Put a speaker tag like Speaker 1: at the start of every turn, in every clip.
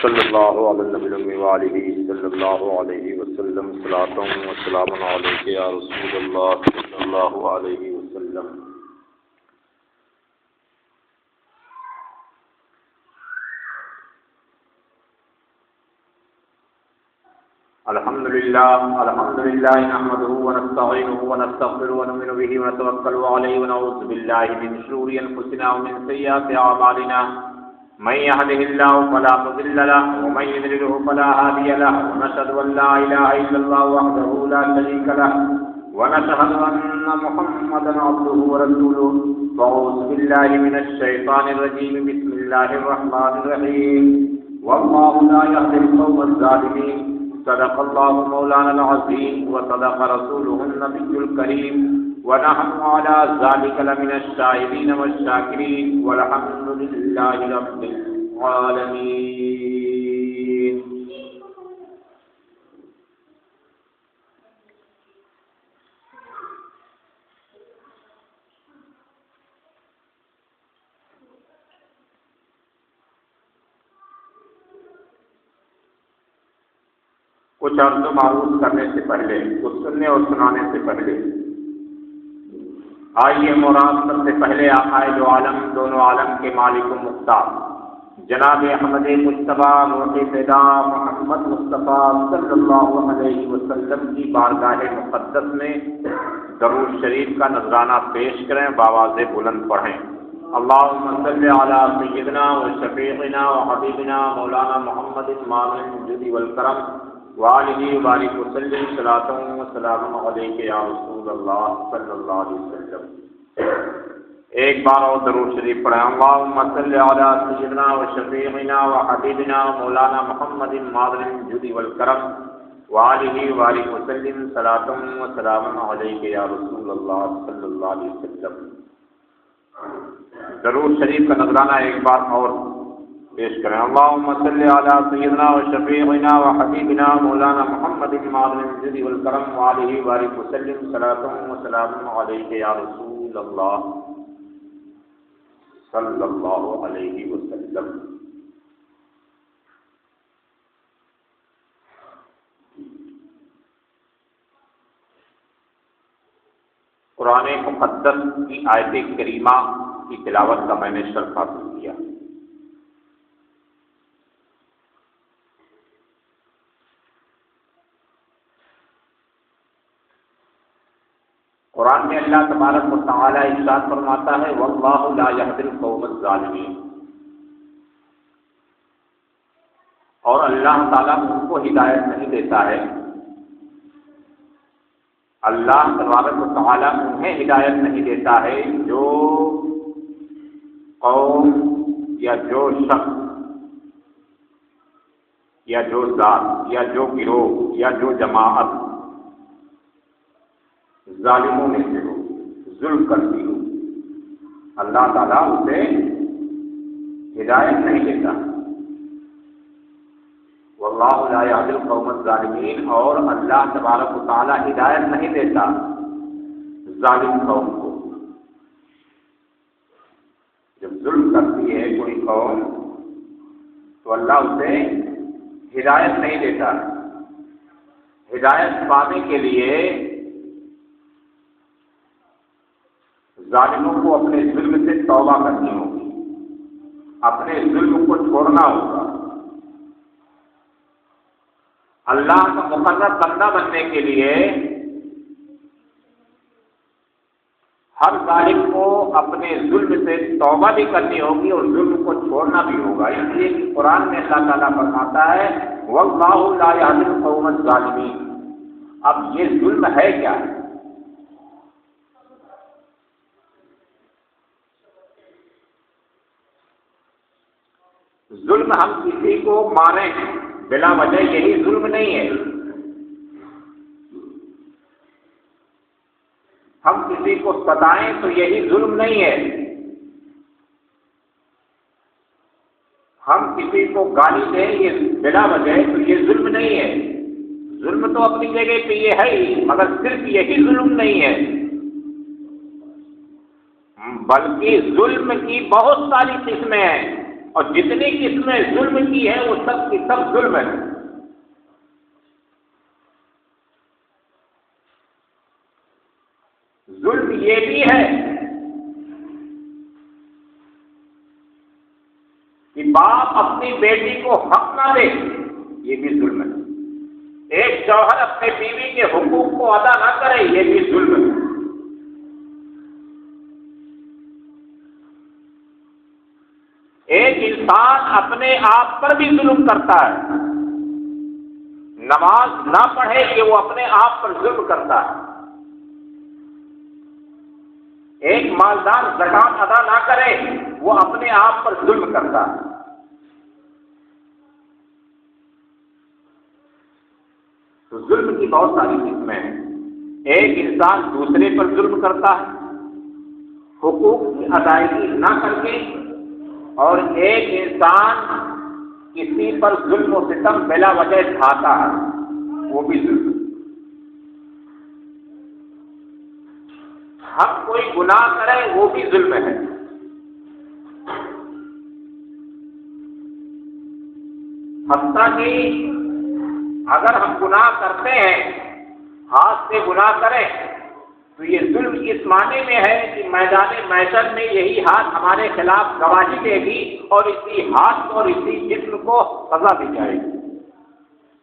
Speaker 1: صلی اللہ علیہ النبی وآلہ صلی اللہ علیہ وسلم صلاۃ و سلام علیک یا رسول اللہ صلی اللہ علیہ وسلم۔ الحمدللہ نحمده ونستعینه ونستغفره ونؤمن به ونتوکل علیہ ونعوذ باللہ من شرور انفسنا ومن سیئات اعمالنا من يهده الله فلا مضل له ومن يضلل فلا هادي له ونشهد ان لا اله الا الله وحده لا شريك له ونشهد ان محمدا عبده ورسوله فاعوذ بالله من الشيطان الرجيم بسم الله الرحمن الرحيم والله لا يهدي القوم الظالمين صدق الله مولانا العظيم وصدق رسوله النبي الكريم ونحن على ذلك لمن الشاهدين والشاكرين والحمد لله رب العالمين۔ کچھ عرض و معروض کرنے سے پہلے، کچھ سننے اور سنانے سے پہلے، آئیے مراد سب سے پہلے آقائے دو عالم، دونوں عالم کے مالک و مختار جناب احمد مجتبیٰ روح پیدا محمد مصطفیٰ صلی اللہ علیہ وسلم کی بارگاہ مقدس میں درود شریف کا نذرانہ پیش کریں، بآواز بلند پڑھیں۔ اللہم صلی علی سیدنا و شفیعنا و حبیبنا مولانا محمد مامن الجود والکرم وآلہ وبارک وسلم صلاۃ و سلام علیک یا رسول اللہ صلی اللہ علیہ وسلم۔ ایک بار اور درود شریف پڑھیں۔ اللہم صلی علی سیدنا و شفیعنا و حبیبنا مولانا محمد مامن الجود والکرم وآلہ وبارک وسلم صلاۃ و سلام علیک یا رسول اللہ صلی اللہ علیہ وسلم۔ درود شریف کا نذرانہ ایک بار اور پیش کریں۔ اللہم صلی علی سیدنا و شفیعنا و حبیبنا مولانا محمد مامن الجود والکرم وآلہ وبارک وسلم صلاۃ و سلام علیک یا رسول اللہ صلی اللہ علیہ وسلم۔ قرآن مقدس کی آیت کریمہ کی تلاوت کا میں نے شرف حاصل کیا۔ قرآن میں اللہ تبارک و تعالی ارشاد فرماتا ہے واللہ لا یہدی القوم الظالمین، اور اللہ تعالیٰ ان کو ہدایت نہیں دیتا ہے، اللہ تبارک و تعالیٰ انہیں ہدایت نہیں دیتا ہے جو قوم یا جو شخص یا جو ذات یا جو گروہ یا جو جماعت ظالموں میں سے ہو، ظلم کرتی ہو، اللہ تعالیٰ اسے ہدایت نہیں دیتا۔ واللہ لا یہدی القوم الظالمین، اور اللہ تبارک و تعالیٰ ہدایت نہیں دیتا ظالم قوم کو۔ جب ظلم کرتی ہے کوئی قوم تو اللہ اسے ہدایت نہیں دیتا۔ ہدایت پانے کے لیے ظالموں کو اپنے ظلم سے توبہ کرنی ہوگی، اپنے ظلم کو چھوڑنا ہوگا۔ اللہ کا مقرر بندہ بننے کے لیے ہر ظالم کو اپنے ظلم سے توبہ بھی کرنی ہوگی اور ظلم کو چھوڑنا بھی ہوگا۔ اس لیے کہ قرآن میں اللہ تعالیٰ فرماتا ہے واللہ لا یہدی القوم الظالمین۔ اب یہ ظلم ہے کیا ہے؟ ظلم ہم کسی کو ماریں بلا وجہ، یہی ظلم نہیں ہے۔ ہم کسی کو ستائیں تو یہی ظلم نہیں ہے۔ ہم کسی کو گالی دیں یہ بلا وجہ تو یہ ظلم نہیں ہے۔ ظلم تو اپنی جگہ پہ یہ ہے ہی، مگر صرف یہی ظلم نہیں ہے، بلکہ ظلم کی بہت ساری قسمیں ہیں اور جتنی قسمیں ظلم کی ہے وہ سب کی سب ظلم ہے۔ ظلم یہ بھی ہے کہ باپ اپنی بیٹی کو حق نہ دے، یہ بھی ظلم ہے۔ ایک شوہر اپنے بیوی کے حقوق کو ادا نہ کرے، یہ بھی ظلم ہے۔ ایک انسان اپنے آپ پر بھی ظلم کرتا ہے، نماز نہ پڑھے کہ وہ اپنے آپ پر ظلم کرتا ہے۔ ایک مالدار زکات ادا نہ کرے، وہ اپنے آپ پر ظلم کرتا ہے۔ تو ظلم کی بہت ساری قسمیں ہیں۔ ایک انسان دوسرے پر ظلم کرتا ہے حقوق کی ادائیگی نہ کر کے، اور ایک انسان کسی پر ظلم و ستم بلا وجہ ڈھاتا ہے، وہ بھی ظلم۔ ہم کوئی گناہ کرے وہ بھی ظلم ہے۔ حتیٰ کہ اگر ہم گناہ کرتے ہیں، ہاتھ سے گناہ کریں، تو یہ ظلم اس معنی میں ہے کہ میدان محشر میں یہی ہاتھ ہمارے خلاف گواہی دے گی اور اسی ہاتھ کو اور اسی جسم کو سزا دی جائے گی۔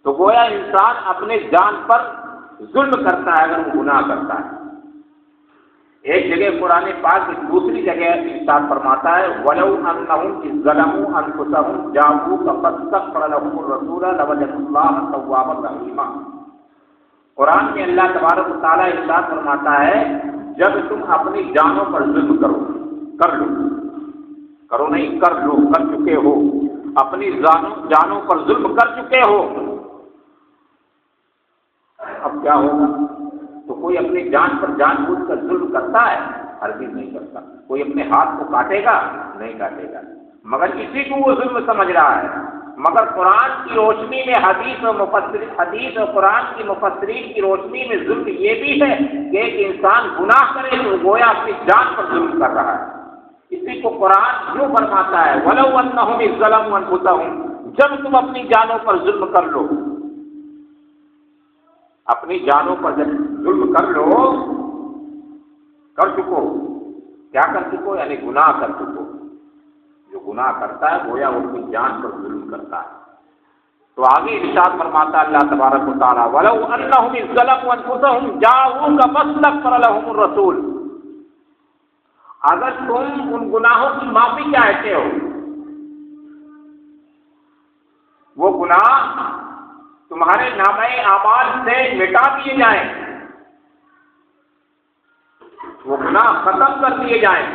Speaker 1: تو گویا انسان اپنے جان پر ظلم کرتا ہے اگر وہ گناہ کرتا ہے۔ ایک جگہ قرآن پاک کی دوسری جگہ ارشاد فرماتا ہے وَلَوْ أَنَّهُمْ إِذ ظَّلَمُوا أَنفُسَهُمْ جَاءُوكَ فَاسْتَغْفَرَ لَهُمُ الرَّسُولُ لَوَجَدُوا اللَّهَ تَوَّابًا رَحِيمًا۔ قرآن میں اللہ تبارک و تعالیٰ ارشاد فرماتا ہے جب تم اپنی جانوں پر ظلم کر چکے ہو، اپنی جانوں پر ظلم کر چکے ہو، اب کیا ہوگا؟ تو کوئی اپنی جان پر جان بوجھ کر ظلم کرتا ہے؟ ہرگز نہیں کرتا۔ کوئی اپنے ہاتھ کو کاٹے گا؟ نہیں کاٹے گا، مگر اسی کو وہ ظلم سمجھ رہا ہے۔ مگر قرآن کی روشنی میں حدیث اور قرآن کی مفسرین کی روشنی میں ظلم یہ بھی ہے کہ ایک انسان گناہ کرے تو گویا اپنی جان پر ظلم کر رہا ہے۔ اسی کو قرآن کیوں فرماتا ہے وَلَوْ أَنَّهُمْ إِذ ظَّلَمُوا أَنفُسَهُمْ، جب تم اپنی جانوں پر ظلم کر لو، اپنی جانوں پر جب ظلم کر چکو، کیا کر چکو؟ یعنی گناہ کر چکو۔ جو گناہ کرتا ہے گویا وہ اپنی جان پر ظلم کرتا ہے۔ تو آگے ارشاد فرماتا اللہ تبارک و تعالیٰ وَلَوْ أَنَّهُمْ إِذ ظَّلَمُوا أَنفُسَهُمْ جَاءُوكَ فَاسْتَغْفَرَ لَهُمُ الرَّسُولُ، اگر تم ان گناہوں کی معافی چاہتے ہو، وہ گناہ تمہارے نامہ اعمال سے مٹا دیے جائیں، وہ گناہ ختم کر دیے جائیں،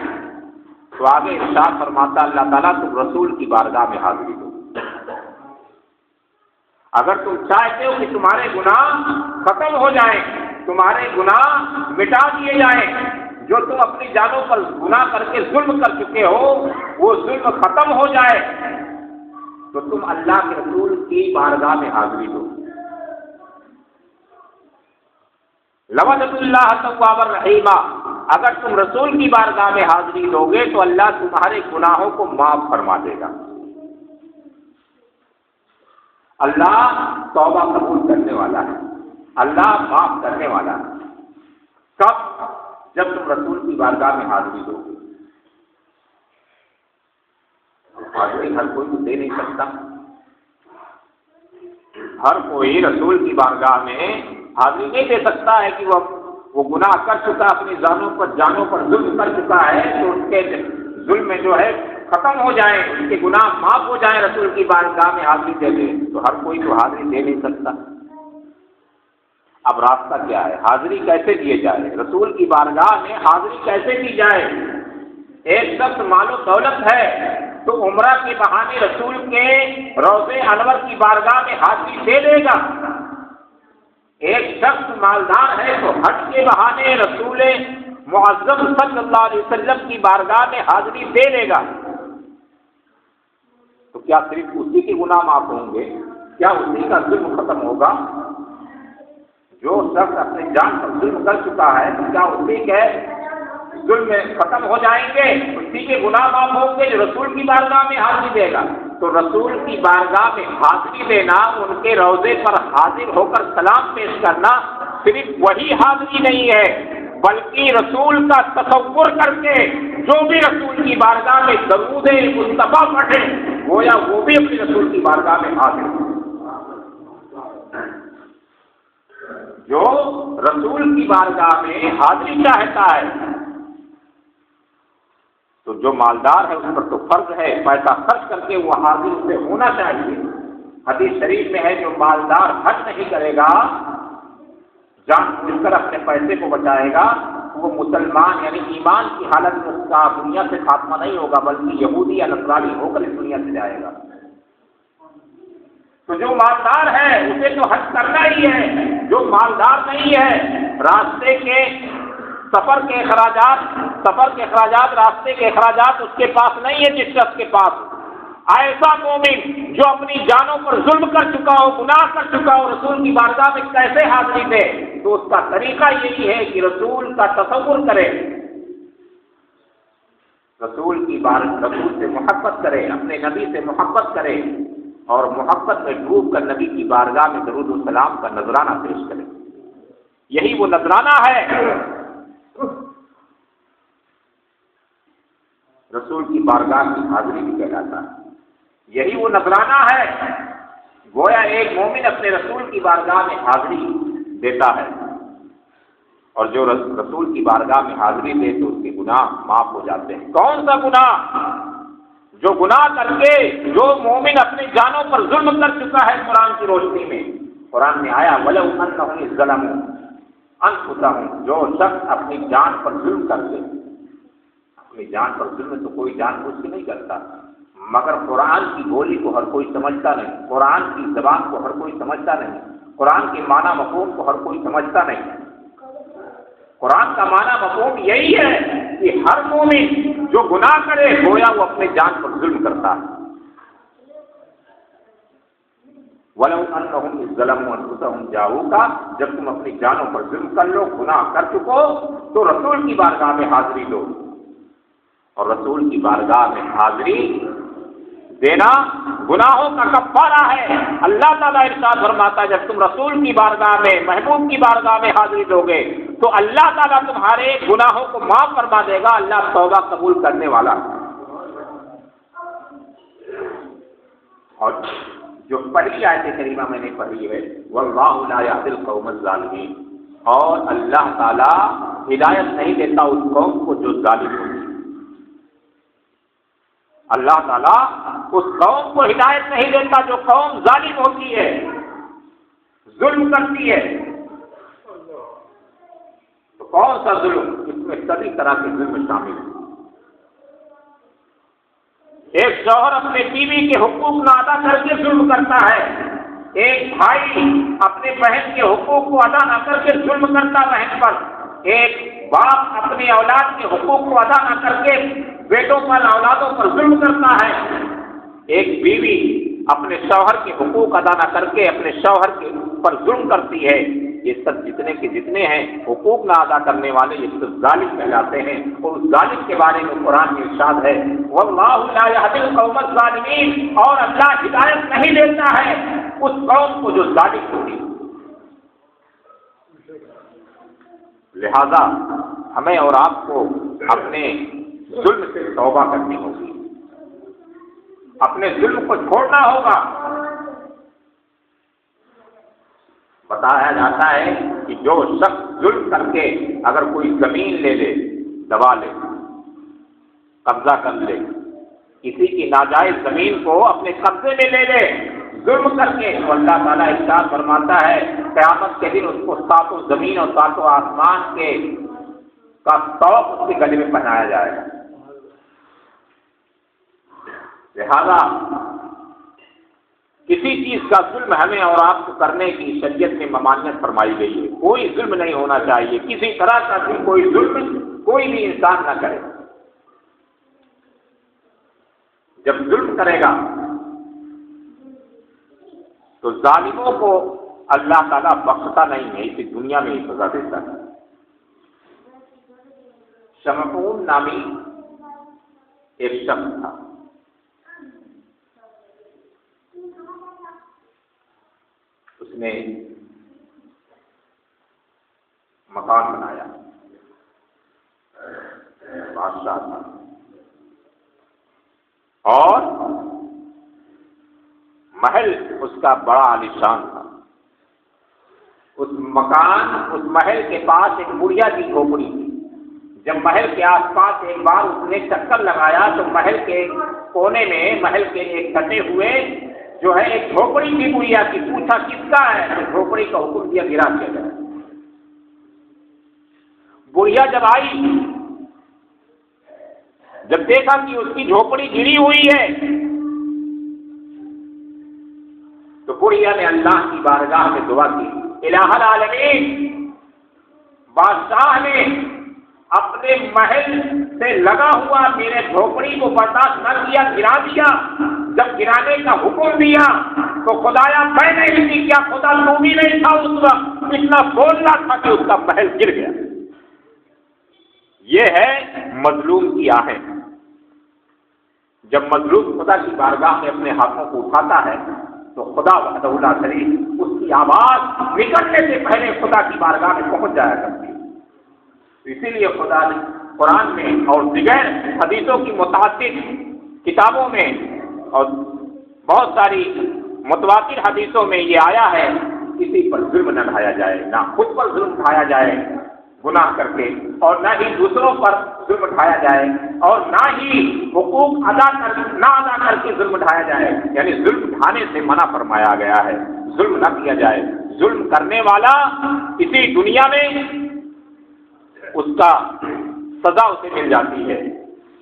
Speaker 1: تو آگے ارشاد فرماتا اللہ تعالیٰ تم رسول کی بارگاہ میں حاضری دو۔ اگر تم چاہتے ہو کہ تمہارے گناہ ختم ہو جائیں، تمہارے گناہ مٹا دیے جائیں، جو تم اپنی جانوں پر گناہ کر کے ظلم کر چکے ہو وہ ظلم ختم ہو جائے، تو تم اللہ کے رسول کی بارگاہ میں حاضری دو۔ لَوَجَدُوا اللَّهَ تَوَّابًا رَحِيمًا، اگر تم رسول کی بارگاہ میں حاضری دو گے تو اللہ تمہارے گناہوں کو معاف فرما دے گا۔ اللہ توبہ قبول کرنے والا ہے، اللہ معاف کرنے والا ہے۔ کب؟ جب تم رسول کی بارگاہ میں حاضری دو گے۔ حاضری ہر کوئی دے نہیں سکتا، ہر کوئی رسول کی بارگاہ میں حاضری نہیں دے سکتا ہے کہ وہ گناہ کر چکا، اپنی جانوں پر ظلم کر چکا ہے، تو اس کے ظلم میں جو ہے ختم ہو جائے، اس کے گناہ معاف ہو جائیں، رسول کی بارگاہ میں حاضری دے دے، تو ہر کوئی تو حاضری دے نہیں سکتا۔ اب راستہ کیا ہے؟ حاضری کیسے دیے جائے؟ رسول کی بارگاہ میں حاضری کیسے دی جائے؟ ایک شخص مال و دولت ہے تو عمرہ کے بہانے رسول کے روضے انور کی بارگاہ میں حاضری دے دے گا۔ ایک شخص مالدار ہے تو حج کے بہانے رسول معظم صلی اللہ علیہ وسلم کی بارگاہ میں حاضری دے دے گا۔ تو کیا صرف اسی کے گناہ معاف ہوں گے؟ کیا اسی کا ظلم ختم ہوگا؟ جو شخص اپنے جان پر ظلم کر چکا ہے تو کیا اسی کے ظلم ختم ہو جائیں گے، اسی کے گناہ معاف ہوں گے جو رسول کی بارگاہ میں حاضری دے گا۔ تو رسول کی بارگاہ میں حاضری دینا، ان کے روضے پر حاضر ہو کر سلام پیش کرنا صرف وہی حاضری نہیں ہے، بلکہ رسول کا تصور کر کے جو بھی رسول کی بارگاہ میں درود مصطفیٰ پڑھے گویا وہ بھی اپنے رسول کی بارگاہ میں حاضر ہو۔ جو رسول کی بارگاہ میں حاضری چاہتا ہے تو جو مالدار ہے اس پر تو فرض ہے پیسہ خرچ کر کے وہ حاضر سے ہونا چاہیے۔ حدیث شریف میں ہے جو مالدار خرچ نہیں کرے گا، جان بوجھ کر اپنے پیسے کو بچائے گا، وہ مسلمان یعنی ایمان کی حالت میں اس کا دنیا سے خاتمہ نہیں ہوگا بلکہ یہودی یا نصرانی ہو کر اس دنیا سے جائے گا۔ تو جو مالدار ہے اسے تو حج کرنا ہی ہے، جو مالدار نہیں ہے راستے کے سفر کے اخراجات راستے کے اخراجات اس کے پاس نہیں ہے، جس شخص کے پاس ایسا مومن جو اپنی جانوں پر ظلم کر چکا ہو، گناہ کر چکا ہو، رسول کی بارگاہ میں کیسے حاضری دے؟ تو اس کا طریقہ یہی ہے کہ رسول کا تصور کرے، رسول سے محبت کرے، اپنے نبی سے محبت کرے اور محبت میں ڈوب کر نبی کی بارگاہ میں درود و سلام کا نذرانہ پیش کرے۔ یہی وہ نذرانہ ہے، رسول کی بارگاہ کی حاضری بھی کہلاتا ہے۔ یہی وہ نذرانہ ہے، گویا ایک مومن اپنے رسول کی بارگاہ میں حاضری دیتا ہے اور جو رسول کی بارگاہ میں حاضری دے تو اس کے گناہ معاف ہو جاتے ہیں۔ کون سا گناہ؟ جو گناہ کر کے جو مومن اپنی جانوں پر ظلم کر چکا ہے۔ قرآن کی روشنی میں قرآن میں آیا وَلَوْ أَنَّهُمْ ظَلَمُوا أَنفُسَهُمْ، جو شخص اپنی جان پر ظلم کر دے، اپنی جان پر ظلم تو کوئی جان بوجھ کے نہیں کرتا، مگر قرآن کی بولی کو ہر کوئی سمجھتا نہیں، قرآن کی زبان کو ہر کوئی سمجھتا نہیں، قرآن کے معنی مفہوم کو ہر کوئی سمجھتا نہیں۔ قرآن کا معنی مفہوم یہی ہے کہ ہر مومن جو گناہ کرے گویا وہ اپنے جان پر ظلم کرتا ہے۔ وَلَوْ أَنَّهُمْ إِذْ ظَلَمُوا أَنفُسَهُمْ جَاءُوكَ، جب تم اپنی جانوں پر ظلم کر لو، گناہ کر چکو تو رسول کی بارگاہ میں حاضری دو، اور رسول کی بارگاہ میں حاضری دینا گناہوں کا کفارہ ہے۔ اللہ تعالیٰ ارشاد فرماتا ہے جب تم رسول کی بارگاہ میں، محبوب کی بارگاہ میں حاضری دو گے تو اللہ تعالیٰ تمہارے گناہوں کو معاف فرما دے گا۔ اللہ توبہ قبول کرنے والا۔ اور جو پہلی آیت کریمہ میں نے پڑھی ہے وَاللَّهُ لَا يَهْدِي الْقَوْمَ الظَّالِمِينَ، اور اللہ تعالیٰ ہدایت نہیں دیتا اس قوم کو جو ظالم ہوتی ہے۔ اللہ تعالیٰ اس قوم کو ہدایت نہیں دیتا جو قوم ظالم ہوتی ہے، ظلم کرتی ہے۔ تو کون سا ظلم؟ اس میں سبھی طرح کے ظلم شامل ہیں۔ ایک شوہر اپنے بیوی کے حقوق نہ ادا کر کے ظلم کرتا ہے، ایک بھائی اپنے بہن کے حقوق کو ادا نہ کر کے ظلم کرتا بہن پر، ایک باپ اپنی اولاد کے حقوق کو ادا نہ کر کے بیٹوں پر اولادوں پر ظلم کرتا ہے، ایک بیوی اپنے شوہر کے حقوق ادا نہ کر کے اپنے شوہر کے پر ظلم کرتی ہے۔ یہ سب جتنے کے جتنے ہیں حقوق نہ ادا کرنے والے یہ سب ظالم کہلاتے ہیں، اور اس ظالم کے بارے میں قرآن میں ارشاد ہے وَاللَّهُ لَا يَهْدِي الْقَوْمَ الظَّالِمِينَ، اور اللہ ہدایت نہیں دیتا ہے اس قوم کو جو ظالم ہوتی ہے۔ لہذا ہمیں اور آپ کو اپنے ظلم سے توبہ کرنی ہوگی، اپنے ظلم کو چھوڑنا ہوگا۔ بتایا جاتا ہے کہ جو شخص ظلم کر کے اگر کوئی زمین لے لے، دبا لے، قبضہ کر لے، کسی کی ناجائز زمین کو اپنے قبضے میں لے لے ظلم کر کے، تو اللہ تعالیٰ ارشاد فرماتا ہے قیامت کے دن اس کو ساتوں زمین اور ساتوں آسمان کے کا توق اس کے گلے میں پہنایا جائے گا۔ لہذا کسی چیز کا ظلم ہمیں اور آپ کو کرنے کی شریعت میں ممانعت فرمائی گئی ہے۔ کوئی ظلم نہیں ہونا چاہیے، کسی طرح کا بھی کوئی ظلم کوئی بھی انسان نہ کرے۔ جب ظلم کرے گا تو ظالموں کو اللہ تعالیٰ بخشتا نہیں ہے، اسے دنیا میں ہی سزا دیتا ہے۔ شمعون نامی ایک شخص تھا، اس نے مکان بنایا، بادشاہ تھا، اور محل اس کا بڑا عالیشان تھا۔ اس محل کے پاس ایک بڑھیا سی جھوپڑی تھی۔ جب محل کے آس پاس ایک بار اس نے چکر لگایا تو محل کے کونے میں، محل کے ایک کٹے ہوئے جو ہے ایک جھوپڑی کی بڑھیا کی، پوچھا کس کا ہے تو جھوپڑی کا حکم دیا گرا دیا گیا۔ بڑھیا جب آئی، جب دیکھا کہ اس کی جھوپڑی گری ہوئی ہے تو بڑھیا نے اللہ کی بارگاہ میں دعا کی، الہ العالمین، بادشاہ نے اپنے محل سے لگا ہوا میرے جھوپڑی کو برداشت نہ کیا، گرا دیا۔ جب گرانے کا حکم دیا تو خدایا میں نہیں تھی کیا خدا تو بھی نہیں تھا اس وقت، اتنا بولنا تھا کہ اس کا محل گر گیا۔ یہ ہے مظلوم کی آہیں۔ جب مظلوم خدا کی بارگاہ میں اپنے ہاتھوں کو اٹھاتا ہے تو خدا وحدہ لا شریک اس کی آواز نکلنے سے پہلے خدا کی بارگاہ میں پہنچ جایا کرتی ہے۔ اسی لیے خدا نے قرآن میں اور دیگر حدیثوں کی متعدد کتابوں میں اور بہت ساری متواتر حدیثوں میں یہ آیا ہے کسی پر ظلم نہ ڈھایا جائے، نہ خود پر ظلم ڈھایا جائے گناہ کر کے، اور نہ ہی دوسروں پر ظلم ڈھایا جائے، اور نہ ہی حقوق نہ ادا کر کے ظلم ڈھایا جائے، یعنی ظلم ڈھانے سے منع فرمایا گیا ہے، ظلم نہ کیا جائے۔ ظلم کرنے والا اسی دنیا میں اس کا سزا اسے مل جاتی ہے،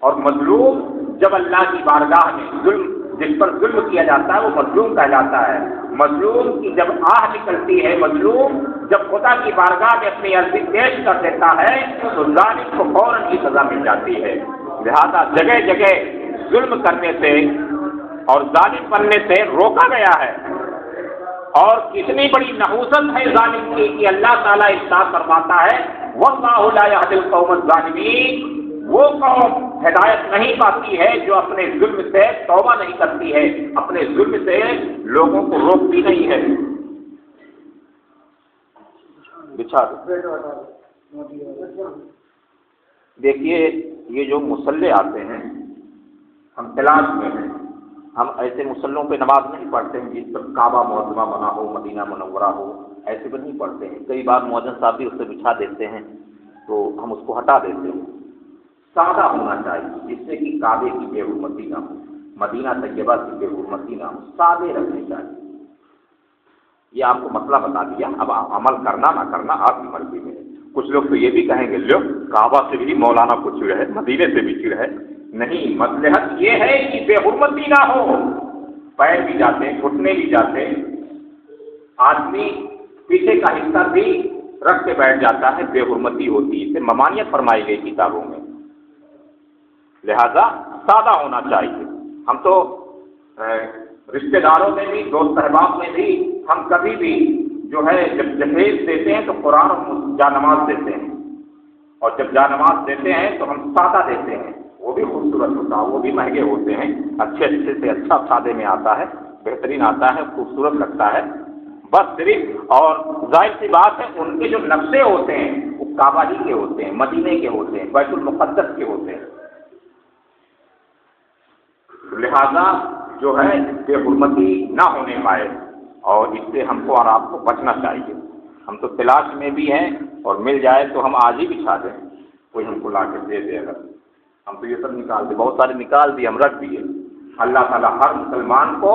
Speaker 1: اور مظلوم جب اللہ کی بارگاہ میں جس پر ظلم کیا جاتا ہے وہ مظلوم کہلاتا ہے۔ مظلوم کی جب آہ نکلتی ہے، مظلوم جب خدا کی بارگاہ میں اپنی عرضی پیش کر دیتا ہے تو ظالم کو فوراً کی سزا مل جاتی ہے۔ لہذا جگہ جگہ ظلم کرنے سے اور ظالم بننے سے روکا گیا ہے۔ اور کتنی بڑی نحوست ہے ظالم کی کہ اللہ تعالیٰ ارشاد فرماتا ہے وَاللَّهُ لَا يَهْدِي الْقَوْمَ الظَّالِمِينَ، وہ قوم ہدایت نہیں پاتی ہے جو اپنے ظلم سے توبہ نہیں کرتی ہے، اپنے ظلم سے لوگوں کو روکتی نہیں ہے۔ بچھا دو۔ دیکھیے یہ جو مصلے آتے ہیں، ہم تلاش میں ہیں، ہم ایسے مصلوں پہ نماز نہیں پڑھتے ہیں جس پر کعبہ معظمہ بنا ہو، مدینہ منورہ ہو، ایسے پہ نہیں پڑھتے ہیں۔ کئی بار مؤذن صاحب بھی اس سے بچھا دیتے ہیں تو ہم اس کو ہٹا دیتے ہیں۔ سادہ ہونا چاہیے جس سے کہ کعبے کی بے حرمتی نہ ہو، مدینہ طیبہ کی بے حرمتی نہ ہو، سادے رکھنے چاہیے۔ یہ آپ کو مسئلہ بتا دیا، اب عمل کرنا نہ کرنا آپ کی مرضی میں ہے۔ کچھ لوگ تو یہ بھی کہیں گے لو کعبہ سے بھی مولانا کو چڑ ہے، مدینے سے بھی چڑ ہے۔ نہیں، مصلحت یہ ہے کہ بے حرمتی نہ ہو، پیر بھی جاتے، گھٹنے بھی جاتے، آدمی پیچھے کا حصہ بھی رکھ کے بیٹھ جاتا ہے، بے حرمتی ہوتی ہے، اسے ممانعت فرمائی گئی کتابوں میں۔ لہذا سادہ ہونا چاہیے۔ ہم تو رشتہ داروں میں بھی، دوست احباب میں بھی، ہم کبھی بھی جو ہے جب جہیز دیتے ہیں تو قرآن اور جا نماز دیتے ہیں، اور جب جا نماز دیتے ہیں تو ہم سادہ دیتے ہیں، وہ بھی خوبصورت ہوتا ہے، وہ بھی مہنگے ہوتے ہیں، اچھے سے اچھا سادے میں آتا ہے، بہترین آتا ہے، خوبصورت لگتا ہے، بس صرف۔ اور ظاہر سی بات ہے ان کے جو نقشے ہوتے ہیں وہ کعبہ ہی کے ہوتے ہیں، مدینے کے ہوتے ہیں، بیت المقدس کے ہوتے ہیں۔ لہذا جو ہے بے حرمتی نہ ہونے پائے، اور اس سے ہم کو اور آپ کو بچنا چاہیے۔ ہم تو تلاش میں بھی ہیں، اور مل جائے تو ہم آج ہی بچھا دیں، کوئی ہم کو لا کے دے دے اگر، ہم تو یہ سب نکال دیں، بہت سارے نکال دیے، ہم رکھ دیے۔ اللہ تعالیٰ ہر مسلمان کو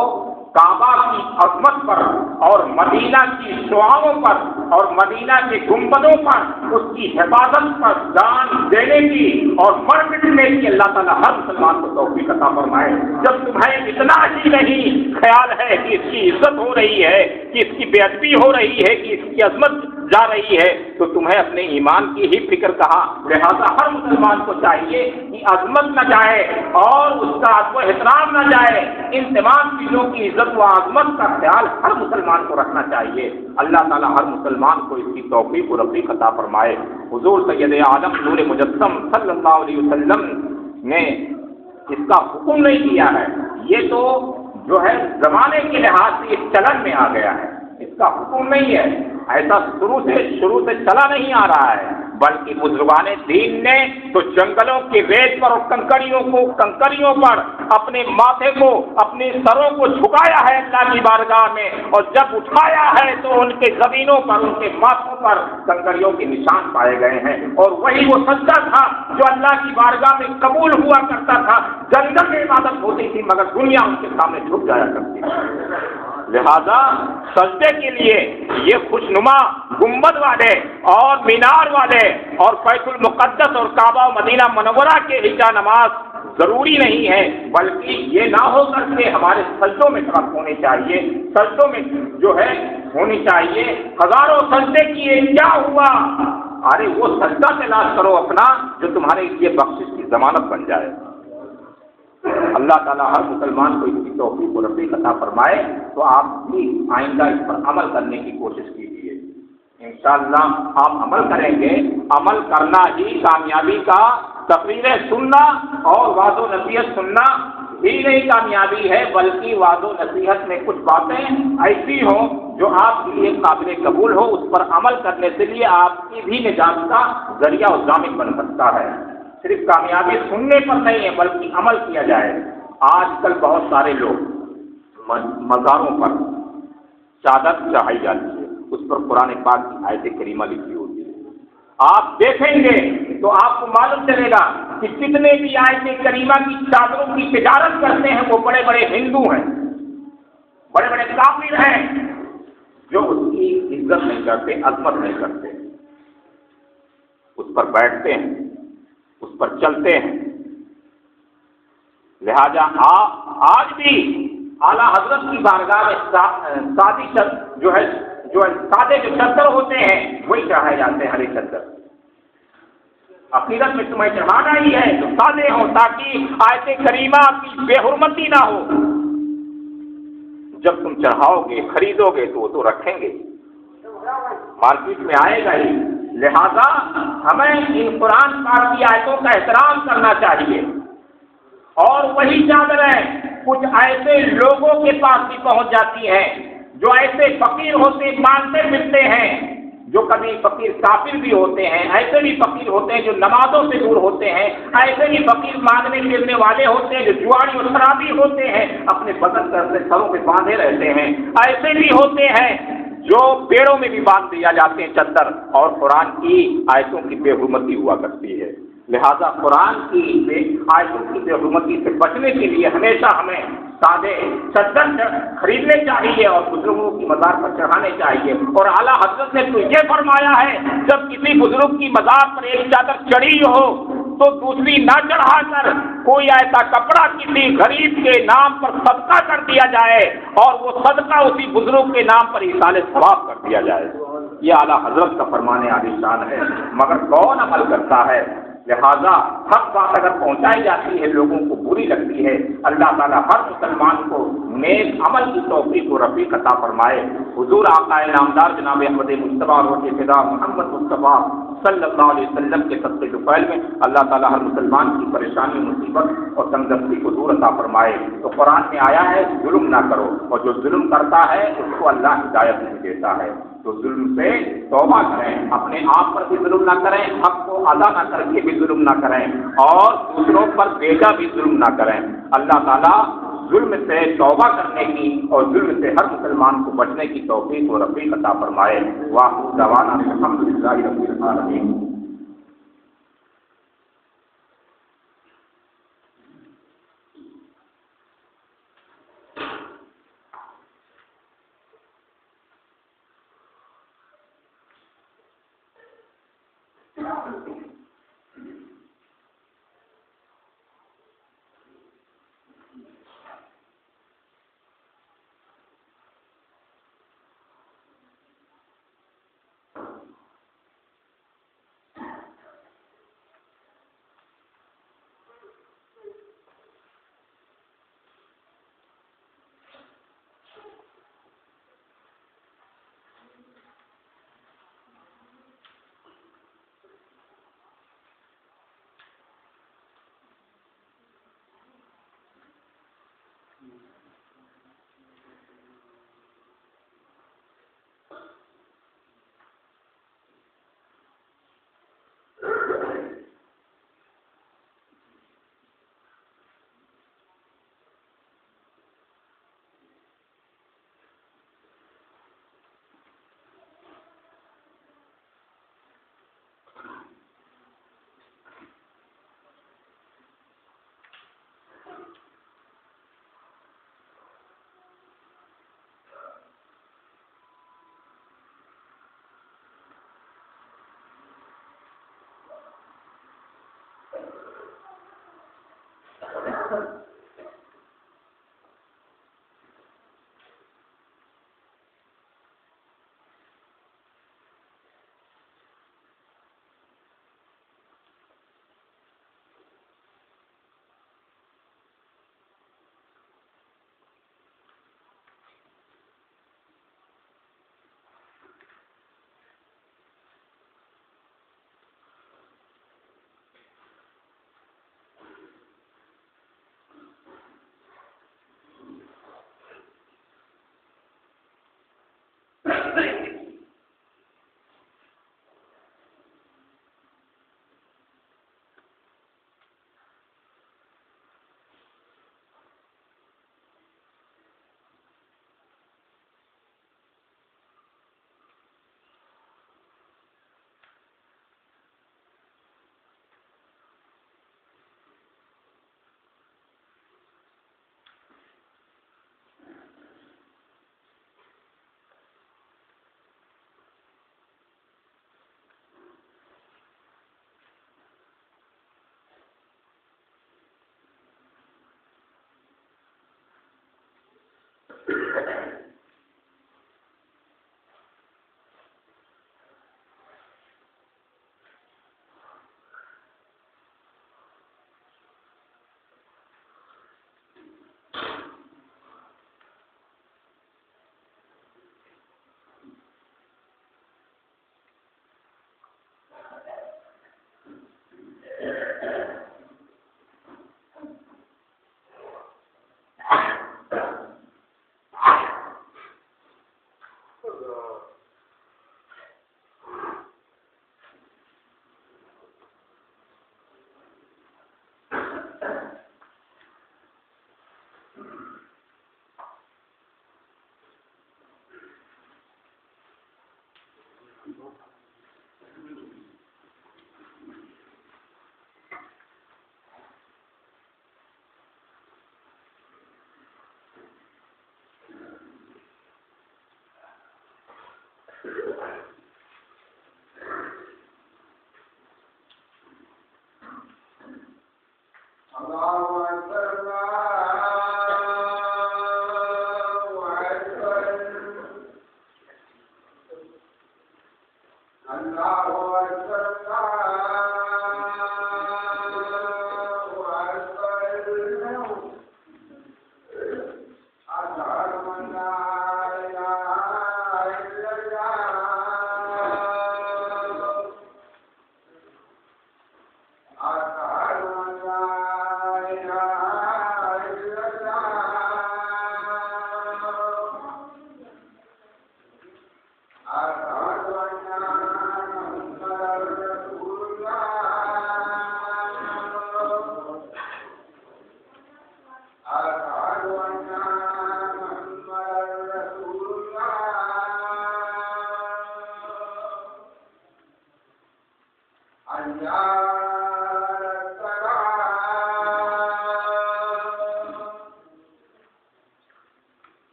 Speaker 1: کعبہ کی عظمت پر اور مدینہ کی شعاعوں پر اور مدینہ کے گنبدوں پر اس کی حفاظت پر جان دینے کی اور مر مٹنے کی اللہ تعالیٰ ہر مسلمان کو توفیق عطا فرمائے۔ جب تمہیں اتنا ہی نہیں خیال ہے کہ اس کی عزت ہو رہی ہے، کہ اس کی بے ادبی ہو رہی ہے، کہ اس کی عظمت جا رہی ہے تو تمہیں اپنے ایمان کی ہی فکر کہاں؟ لہذا ہر مسلمان کو چاہیے کہ عظمت نہ جائے اور اس کا ادب و احترام نہ جائے، ان تمام چیزوں کی عزت و عظمت کا خیال ہر مسلمان کو رکھنا چاہیے۔ اللہ تعالیٰ ہر مسلمان کو اس کی توفیق و رفیق عطا فرمائے۔ حضور سید عالم نور مجسم صلی اللہ علیہ وسلم نے اس کا حکم نہیں کیا ہے، یہ تو جو ہے زمانے کے لحاظ سے اس چلن میں آ گیا ہے، اس کا حکم نہیں ہے، ایسا شروع سے چلا نہیں آ رہا ہے، بلکہ بزرگان دین نے تو جنگلوں کے ریت پر اور کنکریوں پر اپنے ماتھے کو، اپنے سروں کو جھکایا ہے اللہ کی بارگاہ میں، اور جب اٹھایا ہے تو ان کے زمینوں پر، ان کے ماتھوں پر کنکریوں کے نشان پائے گئے ہیں، اور وہی وہ سجدہ تھا جو اللہ کی بارگاہ میں قبول ہوا کرتا تھا۔ جنگل میں عبادت ہوتی تھی مگر دنیا ان کے سامنے جھک جایا کرتی تھی۔ لہذا سجدے کے لیے یہ خوشنما گنبد والے اور مینار والے اور بیت المقدس اور کعبہ و مدینہ منورہ کے ہجا نماز ضروری نہیں ہے، بلکہ یہ نہ ہو کر کے ہمارے سجدوں میں طرف ہونے چاہیے، سجدوں میں جو ہے ہونی چاہیے۔ ہزاروں سجدے کیے کیا ہوا؟ ارے وہ سجدہ تلاش کرو اپنا جو تمہارے لیے بخشش کی ضمانت بن جائے۔ اللہ تعالیٰ ہر مسلمان کو اس کی توفیق و رفیق عطا فرمائے، تو آپ بھی آئندہ اس پر عمل کرنے کی کوشش کیجیے۔ انشاءاللہ آپ عمل کریں گے، عمل کرنا ہی کامیابی کا، تقریریں سننا اور وعظ و نصیحت سننا ہی نہیں کامیابی ہے، بلکہ وعظ و نصیحت میں کچھ باتیں ایسی ہوں جو آپ کے لیے قابل قبول ہو، اس پر عمل کرنے سے لیے آپ کی بھی نجات کا ذریعہ و ضامن بن سکتا ہے۔ صرف کامیابی سننے پر نہیں ہے بلکہ عمل کیا جائے۔ آج کل بہت سارے لوگ مزاروں پر چادر چڑھائی جاتی ہے، اس پر قرآن پاک کی آیت کریمہ لکھی ہوتی ہے، آپ دیکھیں گے تو آپ کو معلوم چلے گا کہ جتنے بھی آیت کریمہ کی چادروں کی تجارت کرتے ہیں وہ بڑے بڑے ہندو ہیں، بڑے بڑے کافر ہیں، جو اس کی عزت نہیں کرتے، عظمت نہیں کرتے، اس پر بیٹھتے ہیں، اس پر چلتے ہیں۔ لہذا آج بھی اعلیٰ حضرت کی بارگاہ میں سادے جو چادر ہوتے ہیں وہی چڑھائے جاتے ہیں، ہرے چادر عقیدت میں تمہیں چڑھانا ہی ہے تو سادے ہوں، تاکہ آیت کریمہ کی بے حرمتی نہ ہو۔ جب تم چڑھاؤ گے، خریدو گے تو وہ تو رکھیں گے، مارکیٹ میں آئے گا ہی۔ لہذا ہمیں ان قرآن پاک کی آیتوں کا احترام کرنا چاہیے۔ اور وہی چادریں کچھ ایسے لوگوں کے پاس بھی پہنچ جاتی ہیں جو ایسے فقیر ہوتے مانگتے پھرتے ہیں، جو کبھی فقیر کافر بھی ہوتے ہیں، ایسے بھی فقیر ہوتے ہیں جو نمازوں سے دور ہوتے ہیں، ایسے بھی فقیر مانگنے پھرنے والے ہوتے ہیں جو جواری اور شرابی ہوتے ہیں، اپنے بدن سے سروں پہ باندھے رہتے ہیں، ایسے بھی ہوتے ہیں جو پیڑوں میں بھی باندھ دیا جاتے ہیں چادر، اور قرآن کی آیتوں کی بے حرمتی ہوا کرتی ہے۔ لہذا قرآن کی آیتوں کی بے حرمتی سے بچنے کے لیے ہمیشہ ہمیں سادے چادر خریدنے چاہیے اور بزرگوں کی مزار پر چڑھانے چاہیے۔ اور اعلیٰ حضرت نے تو یہ فرمایا ہے، جب کسی بزرگ کی مزار پر ایک چادر چڑھی ہو تو دوسری نہ چڑھا کر کوئی ایسا کپڑا کسی غریب کے نام پر صدقہ کر دیا جائے اور وہ صدقہ اسی بزرگ کے نام پر ایصال ثواب کر دیا جائے۔ یہ اعلیٰ حضرت کا فرمان عالی شان ہے، مگر کون عمل کرتا ہے؟ لہذا حق بات اگر پہنچائی جاتی ہے لوگوں کو بری لگتی ہے۔ اللہ تعالیٰ ہر مسلمان کو نیک عمل کی توفیق و رفیق عطا فرمائے۔ حضور آقا نامدار جناب احمد مصطفیٰ اور فدا محمد مصطفیٰ صلی اللہ علیہ وسلم کے صدقے طفیل میں اللہ تعالیٰ ہر مسلمان کی پریشانی، مصیبت اور تنگدستی کو دور عطا فرمائے۔ تو قرآن میں آیا ہے ظلم نہ کرو، اور جو ظلم کرتا ہے اس کو اللہ ہدایت نہیں دیتا ہے۔ تو ظلم سے توبہ کریں، اپنے آپ پر بھی ظلم نہ کریں، حق کو ادا نہ کر کے بھی ظلم نہ کریں، اور دوسروں پر بیجا بھی ظلم نہ کریں۔ اللہ تعالیٰ ظلم سے توبہ کرنے کی اور ظلم سے ہر مسلمان کو بچنے کی توفیق و رفیق عطا فرمائے۔ وآخر دعوانا الحمدللہ رب العالمین۔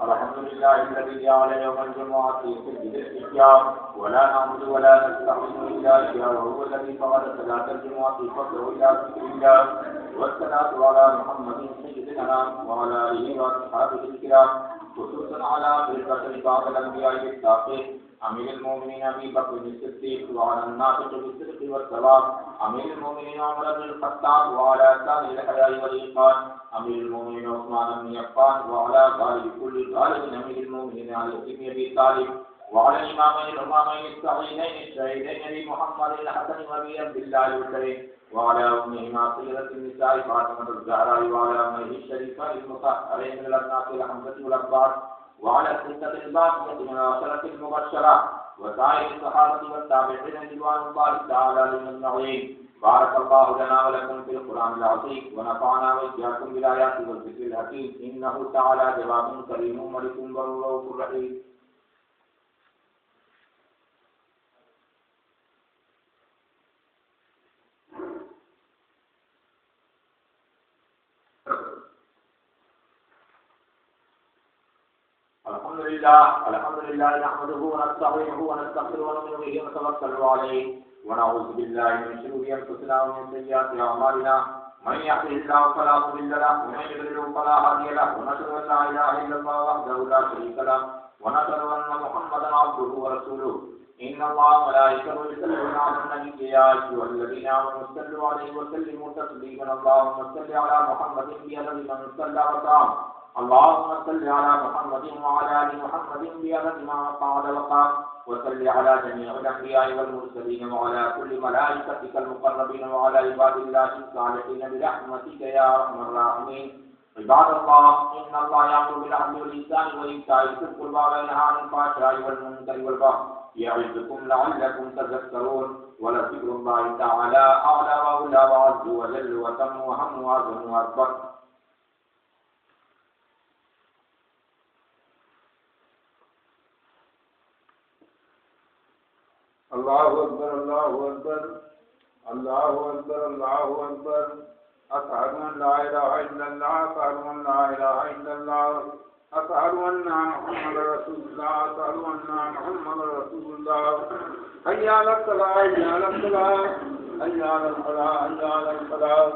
Speaker 1: الحمد لله الذي جعل يوم الجمعة في الإحياء ولا نعبد ولا نستعين إلا إياه وهو الذي فرض صلاة الجمعة فضله إلى ذكر الله والصلاة على محمد سيدنا وعلى آله وأصحابه الكرام خصوصا على فرقة بعض الأنبياء السابقين أمير المؤمنين أبي بكر الصديق وعلى الناطق بالصدق والصواب أمير المؤمنين عمر بن الخطاب وعلى سائر الحياء والإيمان أمير المؤمنين عثمان بن عفان وعلى غالب كل غالب أمير المؤمنين علي بن أبي طالب وعلى الإمامين الصحيحين الشهيدين أبي محمد الحسن وأبي عبد الله الكريم وعلى أمهما سيدة النساء فاطمة الزهراء وعلى أمه الشريفة المطهرين من الأبناء الحمزة والأكبار وعلى الستة الباقية من العشرة المبشرة وسائر الصحابة والتابعين رضوان الله تعالى أجمعين. بارك الله لنا ولكم في القرآن العظيم ونفعنا وإياكم بالآيات والذكر الحكيم إنه تعالى جواد كريم ملك رؤوف رحيم. الحمد لله نحمده ونستعينه ونستغفره ونؤمن به ونتوكل عليه ونعوذ بالله من شرور انفسنا ومن سيئات اعمالنا من يهده الله فلا مضل له ومن يضلل فلا هادي له ونشهد ان لا اله الا الله وحده لا شريك له ونشهد ان محمدا عبده ورسوله. ان الله وملائكته يصلون على النبي يا ايها الذين امنوا صلوا عليه وسلموا تسليما. اللهم صل على محمد بعدد من صلى وسلم. اللهم صل على محمد وعلى ال محمد بعدد ما قعد وقام وصل على جميع الانبياء والمرسلين وعلى كل ملائكتك المقربين وعلى عباد الله الصالحين برحمتك يا ارحم الراحمين. عباد الله ان الله يامر بالعدل والاحسان وايتاء ذي القربى وينهى عن الفحشاء والمنكر والبغي يعظكم لعلكم تذكرون. ولذكر الله تعالى اعلى واولى وعز وجل وتم وهم واعظم واكبر.
Speaker 2: اللہ اکبر اللہ اکبر اللہ اکبر اللہ اکبر اشہد ان لا الہ الا اللہ اشہد ان لا الہ الا اللہ اشہد ان محمد رسول اللہ اشہد ان محمد رسول اللہ. حی علی الصلاۃ حی علی الصلاۃ حی علی الفلاح حی علی الفلاح.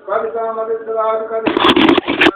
Speaker 2: قد قامت الصلاۃ قد